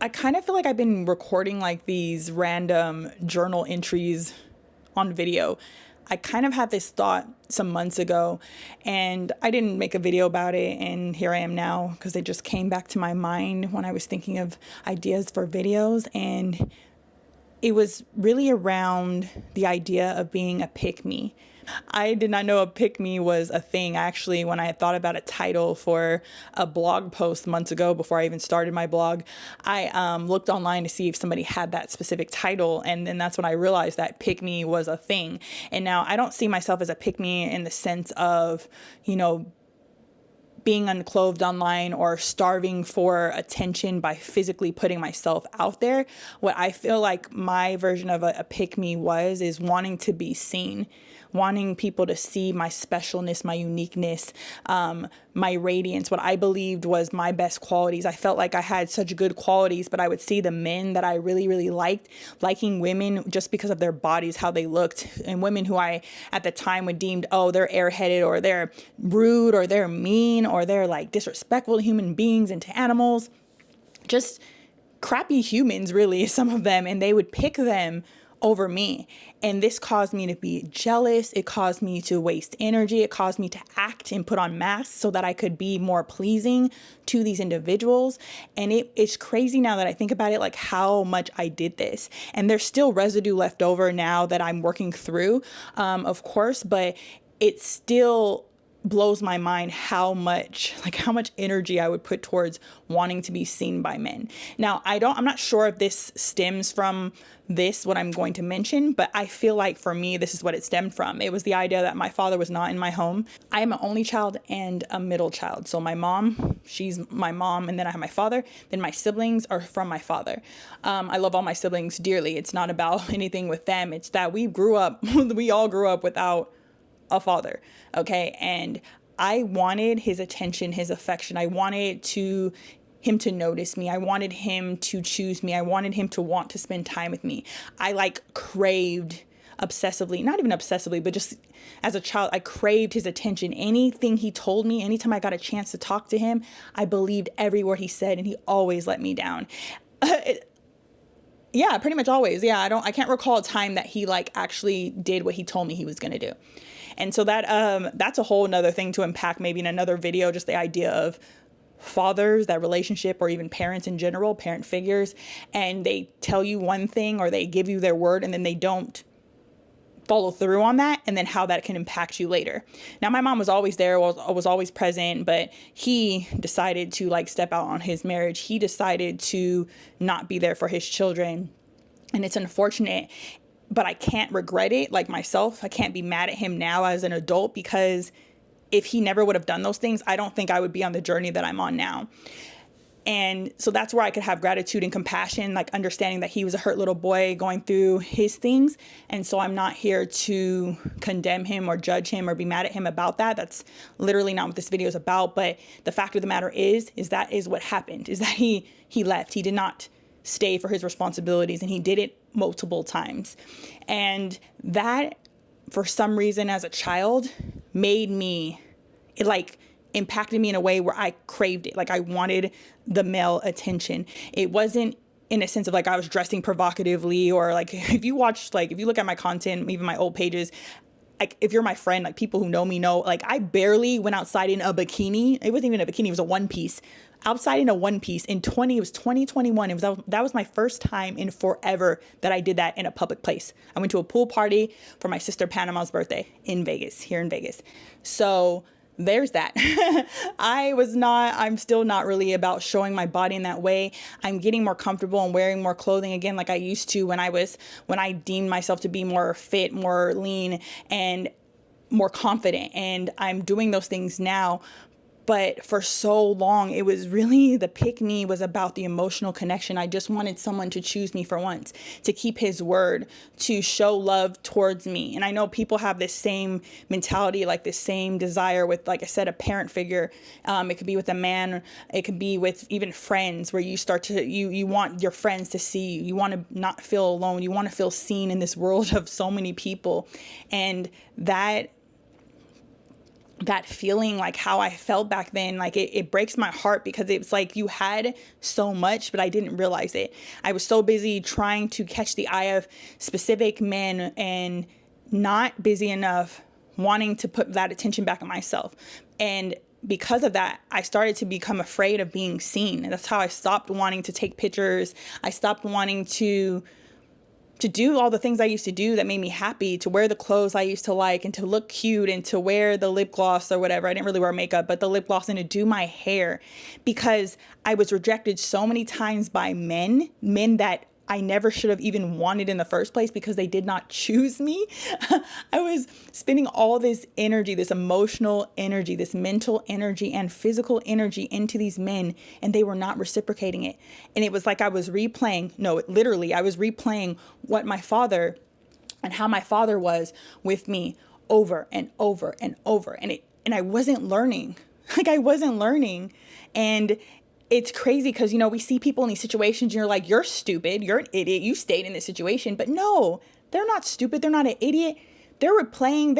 I kind of feel like I've been recording like these random journal entries on video. I kind of had this thought some months ago and I didn't make a video about it, and here I am now because it just came back to my mind when I was thinking of ideas for videos. And it was really around the idea of being a pick-me. I did not know a pick-me was a thing. Actually, when I had thought about a title for a blog post months ago, before I even started my blog, I looked online to see if somebody had that specific title. And then that's when I realized that pick-me was a thing. And now I don't see myself as a pick-me in the sense of, being unclothed online or starving for attention by physically putting myself out there. What I feel like my version of a pick-me is wanting to be seen, wanting people to see my specialness, my uniqueness, my radiance, what I believed was my best qualities. I felt like I had such good qualities, but I would see the men that I really, really liked, liking women just because of their bodies, how they looked, and women who I at the time would deemed, oh, they're airheaded, or they're rude, or they're mean, or they're like disrespectful to human beings and to animals, just crappy humans, really, some of them, and they would pick them over me. And this caused me to be jealous. It caused me to waste energy. It caused me to act and put on masks so that I could be more pleasing to these individuals. And it's crazy now that I think about it, like how much I did this. And there's still residue left over now that I'm working through, of course, but it still blows my mind how much energy I would put towards wanting to be seen by men. Now, I'm not sure if this stems from what I'm going to mention, but I feel like for me, this is what it stemmed from. It was the idea that my father was not in my home. I am an only child and a middle child. So my mom, she's my mom, and then I have my father. Then my siblings are from my father. I love all my siblings dearly. It's not about anything with them. It's that we all grew up without a father. Okay. And I wanted his attention, his affection. I wanted him to notice me. I wanted him to choose me. I wanted him to want to spend time with me. I craved obsessively, not even obsessively, but just as a child, I craved his attention. Anything he told me, anytime I got a chance to talk to him, I believed every word he said, and he always let me down. Yeah, pretty much always. Yeah, I can't recall a time that he actually did what he told me he was going to do. And so that's a whole nother thing to unpack maybe in another video, just the idea of fathers, that relationship, or even parents in general, parent figures, and they tell you one thing or they give you their word and then they don't follow through on that, and then how that can impact you later. Now, my mom was always there, was always present, but he decided to step out on his marriage. He decided to not be there for his children. And it's unfortunate, but I can't regret it myself. I can't be mad at him now as an adult, because if he never would have done those things, I don't think I would be on the journey that I'm on now. And so that's where I could have gratitude and compassion, understanding that he was a hurt little boy going through his things. And so I'm not here to condemn him or judge him or be mad at him about that. That's literally not what this video is about. But the fact of the matter is that is what happened, is that he left. He did not stay for his responsibilities, and he did it multiple times. And that, for some reason, as a child, made me, impacted me in a way where I craved it. I wanted the male attention. It wasn't in a sense of I was dressing provocatively, or if you watch, if you look at my content, even my old pages, if you're my friend, people who know me know, I barely went outside in a bikini. It wasn't even a bikini. It was a one piece. Outside in a one piece it was 2021. That was my first time in forever that I did that in a public place. I went to a pool party for my sister Panama's birthday here in Vegas. So there's that. I'm still not really about showing my body in that way. I'm getting more comfortable and wearing more clothing again, like I used to when I deemed myself to be more fit, more lean, and more confident. And I'm doing those things now. But for so long, it was really the pick-me was about the emotional connection. I just wanted someone to choose me for once, to keep his word, to show love towards me. And I know people have this same mentality, this same desire with, like I said, a parent figure. It could be with a man. It could be with even friends, where you start to, you want your friends to see you. You want to not feel alone. You want to feel seen in this world of so many people. And that that feeling, like how I felt back then, like it breaks my heart, because it's like you had so much, but I didn't realize it. I was so busy trying to catch the eye of specific men and not busy enough wanting to put that attention back on myself. And because of that, I started to become afraid of being seen. And that's how I stopped wanting to take pictures. I stopped wanting to do all the things I used to do that made me happy, to wear the clothes I used to like, and to look cute, and to wear the lip gloss or whatever. I didn't really wear makeup, but the lip gloss, and to do my hair, because I was rejected so many times by men that I never should have even wanted in the first place, because they did not choose me. I was spending all this energy, this emotional energy, this mental energy and physical energy into these men, and they were not reciprocating it. And it was like I was literally, I was replaying what my father and how my father was with me over and over and over. And I wasn't learning. Like, I wasn't learning. And it's crazy because, we see people in these situations and you're like, you're stupid, you're an idiot, you stayed in this situation. But no, they're not stupid, they're not an idiot. They're replaying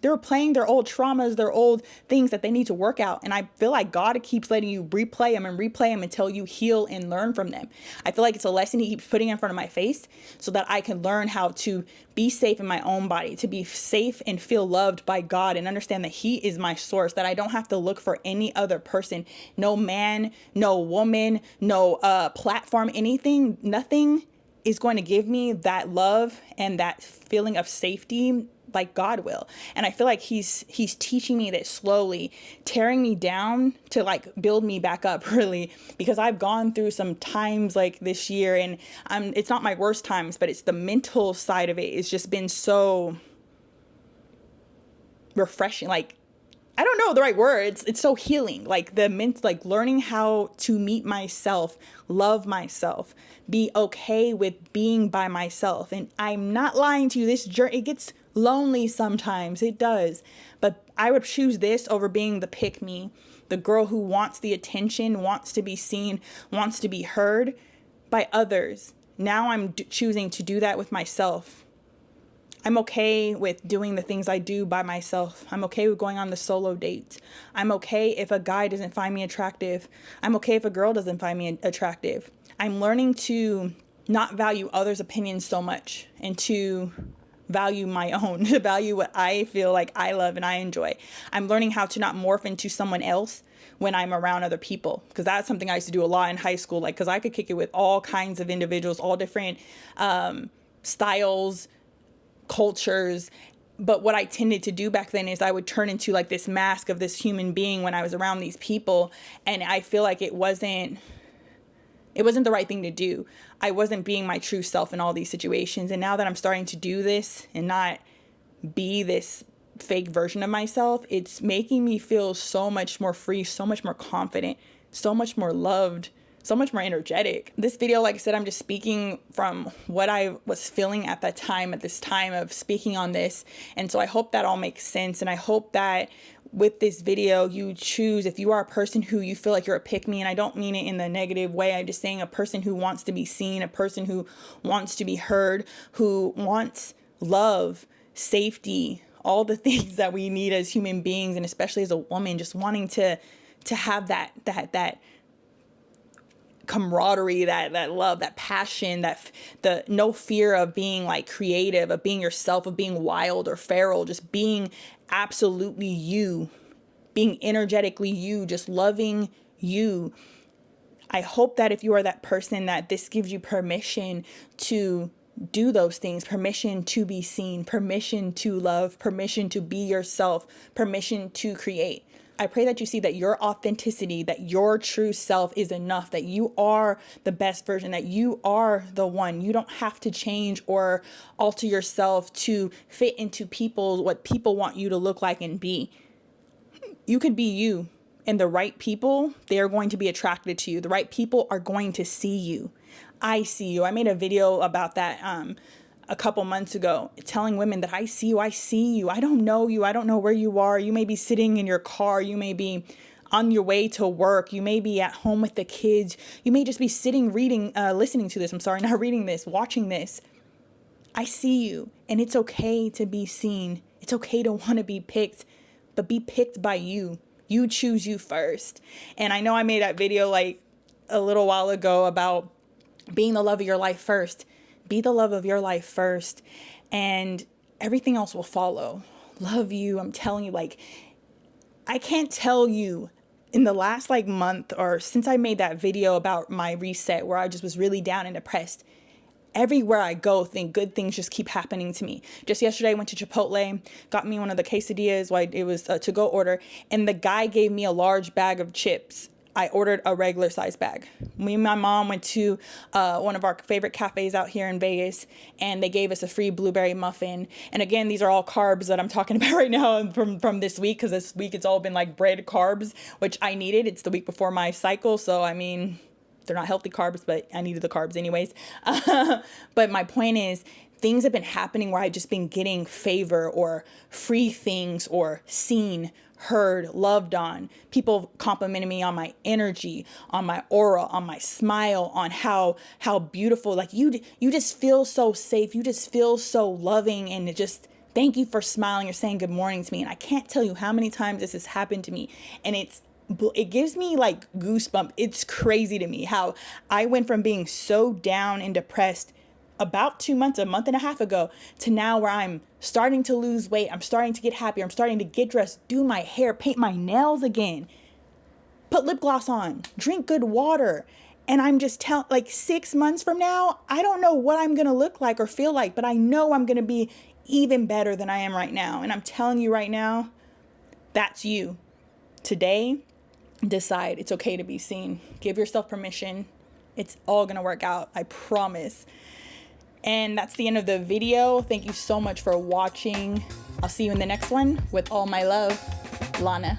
they're playing their old traumas, their old things that they need to work out. And I feel like God keeps letting you replay them until you heal and learn from them. I feel like it's a lesson He keeps putting in front of my face so that I can learn how to be safe in my own body, to be safe and feel loved by God, and understand that He is my source, that I don't have to look for any other person, no man, no woman, no platform, anything, nothing is going to give me that love and that feeling of safety like God will. And I feel like he's teaching me that slowly, tearing me down to like build me back up, really, because I've gone through some times like this year, and it's not my worst times, but it's the mental side of it. It's just been so refreshing. Like, I don't know the right words. It's so healing. Like like learning how to meet myself, love myself, be okay with being by myself. And I'm not lying to you. This journey, it gets lonely sometimes. It does. But I would choose this over being the pick me, the girl who wants the attention, wants to be seen, wants to be heard by others. Now I'm choosing to do that with myself. I'm okay with doing the things I do by myself. I'm okay with going on the solo dates. I'm okay if a guy doesn't find me attractive. I'm okay if a girl doesn't find me attractive. I'm learning to not value others' opinions so much, and to value my own, to value what I feel like I love and I enjoy. I'm learning how to not morph into someone else when I'm around other people, because that's something I used to do a lot in high school. Like, because I could kick it with all kinds of individuals, all different styles, cultures. But what I tended to do back then is I would turn into like this mask of this human being when I was around these people. And I feel like it wasn't the right thing to do. I wasn't being my true self in all these situations. And now that I'm starting to do this and not be this fake version of myself, it's making me feel so much more free, so much more confident, so much more loved, so much more energetic. This video, like I said, I'm just speaking from what I was feeling at that time, at this time of speaking on this. And so I hope that all makes sense. And I hope that with this video, you choose, if you are a person who you feel like you're a pick me, and I don't mean it in the negative way, I'm just saying a person who wants to be seen, a person who wants to be heard, who wants love, safety, all the things that we need as human beings, and especially as a woman, just wanting to have that camaraderie, that love, that passion, the no fear of being like creative, of being yourself, of being wild or feral, just being absolutely you, being energetically you, just loving you. I hope that if you are that person, that this gives you permission to do those things, permission to be seen, permission to love, permission to be yourself, permission to create. I pray that you see that your authenticity, that your true self is enough, that you are the best version, that you are the one. You don't have to change or alter yourself to fit into what people want you to look like and be. You could be you, and the right people, they are going to be attracted to you. The right people are going to see you. I see you. I made a video about that a couple months ago, telling women that I see you. I don't know you. I don't know where you are. You may be sitting in your car. You may be on your way to work. You may be at home with the kids. You may just be sitting, listening to this. I'm sorry, not reading this, watching this. I see you, and it's okay to be seen. It's okay to want to be picked, but be picked by you. You choose you first. And I know I made that video like a little while ago about being the love of your life first. Be the love of your life first, and everything else will follow. Love you. I'm telling you, like, I can't tell you in the last like month or since I made that video about my reset where I just was really down and depressed, everywhere I go, good things just keep happening to me. Just yesterday, I went to Chipotle, got me one of the quesadillas. It was a to-go order, and the guy gave me a large bag of chips. I ordered a regular size bag. Me and my mom went to one of our favorite cafes out here in Vegas, and they gave us a free blueberry muffin. And again, these are all carbs that I'm talking about right now from this week, because this week it's all been like bread carbs, which I needed. It's the week before my cycle, so I mean, they're not healthy carbs, but I needed the carbs anyways. But my point is, things have been happening where I've just been getting favor or free things or seen, heard, loved on. People complimenting me on my energy, on my aura, on my smile, on how beautiful. Like you just feel so safe. You just feel so loving, and it just, thank you for smiling or saying good morning to me. And I can't tell you how many times this has happened to me, and it gives me like goosebumps. It's crazy to me how I went from being so down and depressed about 2 months, a month and a half ago, to now where I'm starting to lose weight. I'm starting to get happier. I'm starting to get dressed, do my hair, paint my nails again, put lip gloss on, drink good water. And I'm just like 6 months from now, I don't know what I'm going to look like or feel like, but I know I'm going to be even better than I am right now. And I'm telling you right now, that's you. Today, decide it's okay to be seen. Give yourself permission. It's all going to work out. I promise. And that's the end of the video. Thank you so much for watching. I'll see you in the next one with all my love. Lana.